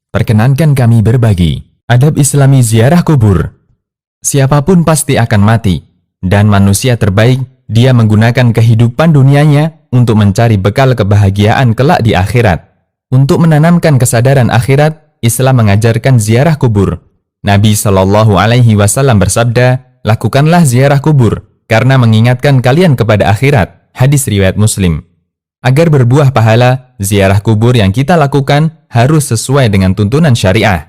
Perkenankan kami berbagi adab Islami ziarah kubur. Siapapun pasti akan mati, dan manusia terbaik, dia menggunakan kehidupan dunianya untuk mencari bekal kebahagiaan kelak di akhirat. Untuk menanamkan kesadaran akhirat, Islam mengajarkan ziarah kubur. Nabi Shallallahu Alaihi Wasallam bersabda, lakukanlah ziarah kubur, karena mengingatkan kalian kepada akhirat. Hadis riwayat Muslim. Agar berbuah pahala, ziarah kubur yang kita lakukan harus sesuai dengan tuntunan syariah.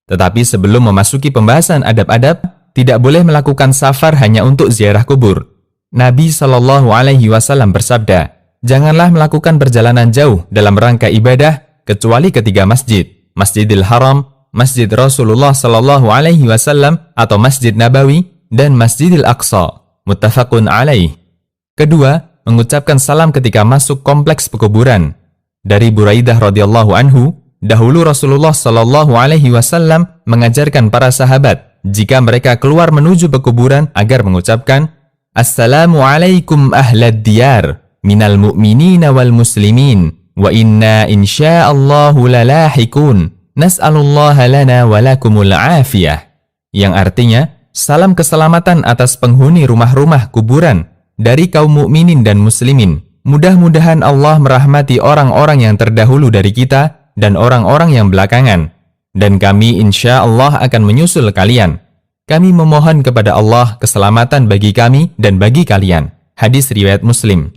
Tetapi sebelum memasuki pembahasan adab-adab, tidak boleh melakukan safar hanya untuk ziarah kubur. Nabi Shallallahu Alaihi Wasallam bersabda, janganlah melakukan perjalanan jauh dalam rangka ibadah kecuali ketiga masjid, Masjidil Haram, Masjid Rasulullah Shallallahu Alaihi Wasallam atau Masjid Nabawi, dan Masjidil Aqsa. Muttafaqun alaih. Kedua, mengucapkan salam ketika masuk kompleks pekuburan. Dari Buraidah radhiyallahu anhu, dahulu Rasulullah Shallallahu Alaihi Wasallam mengajarkan para sahabat jika mereka keluar menuju pekuburan agar mengucapkan Assalamualaikum ahlad diyar minal mu'minina wal muslimin wa inna insya'allahu lalahikun nas'alullaha lana walakumul afiyah, yang artinya salam keselamatan atas penghuni rumah-rumah kuburan dari kaum mukminin dan muslimin. Mudah-mudahan Allah merahmati orang-orang yang terdahulu dari kita dan orang-orang yang belakangan. Dan kami insya Allah akan menyusul kalian. Kami memohon kepada Allah keselamatan bagi kami dan bagi kalian. Hadis riwayat Muslim.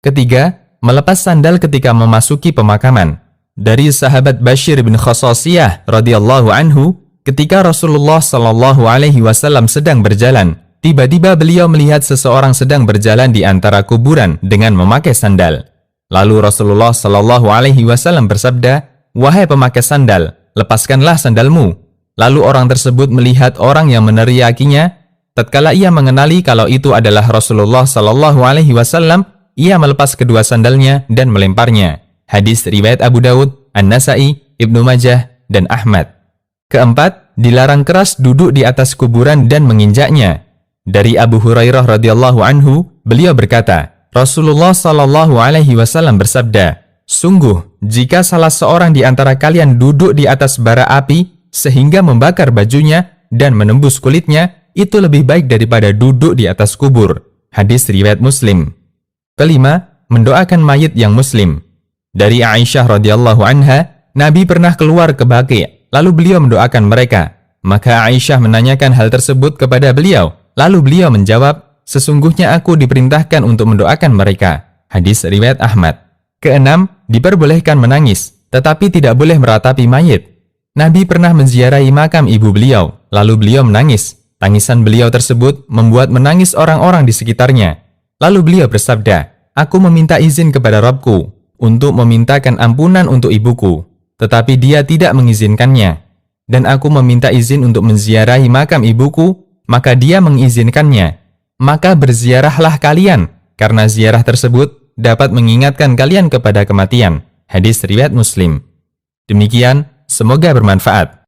Ketiga, melepas sandal ketika memasuki pemakaman. Dari sahabat Bashir bin Khasasiyah radhiyallahu anhu, ketika Rasulullah Shallallahu Alaihi Wasallam sedang berjalan, tiba-tiba beliau melihat seseorang sedang berjalan di antara kuburan dengan memakai sandal. Lalu Rasulullah Shallallahu Alaihi Wasallam bersabda, wahai pemakai sandal, lepaskanlah sandalmu. Lalu orang tersebut melihat orang yang meneriakinya. Tatkala ia mengenali kalau itu adalah Rasulullah Shallallahu Alaihi Wasallam, ia melepas kedua sandalnya dan melemparnya. Hadis riwayat Abu Daud, An-Nasai, Ibnu Majah, dan Ahmad. Keempat, dilarang keras duduk di atas kuburan dan menginjaknya. Dari Abu Hurairah radhiyallahu anhu, beliau berkata, Rasulullah Shallallahu Alaihi Wasallam bersabda, sungguh, jika salah seorang di antara kalian duduk di atas bara api sehingga membakar bajunya dan menembus kulitnya, itu lebih baik daripada duduk di atas kubur. Hadis riwayat Muslim. Kelima, mendoakan mayit yang muslim. Dari Aisyah radhiyallahu anha, Nabi pernah keluar ke Baqi', lalu beliau mendoakan mereka. Maka Aisyah menanyakan hal tersebut kepada beliau. Lalu beliau menjawab, sesungguhnya aku diperintahkan untuk mendoakan mereka. Hadis riwayat Ahmad. Keenam, diperbolehkan menangis, tetapi tidak boleh meratapi mayit. Nabi pernah menziarahi makam ibu beliau, lalu beliau menangis. Tangisan beliau tersebut membuat menangis orang-orang di sekitarnya. Lalu beliau bersabda, aku meminta izin kepada Rabbku untuk memintakan ampunan untuk ibuku, tetapi dia tidak mengizinkannya. Dan aku meminta izin untuk menziarahi makam ibuku, maka dia mengizinkannya. Maka berziarahlah kalian, karena ziarah tersebut dapat mengingatkan kalian kepada kematian. Hadis riwayat Muslim. Demikian, semoga bermanfaat.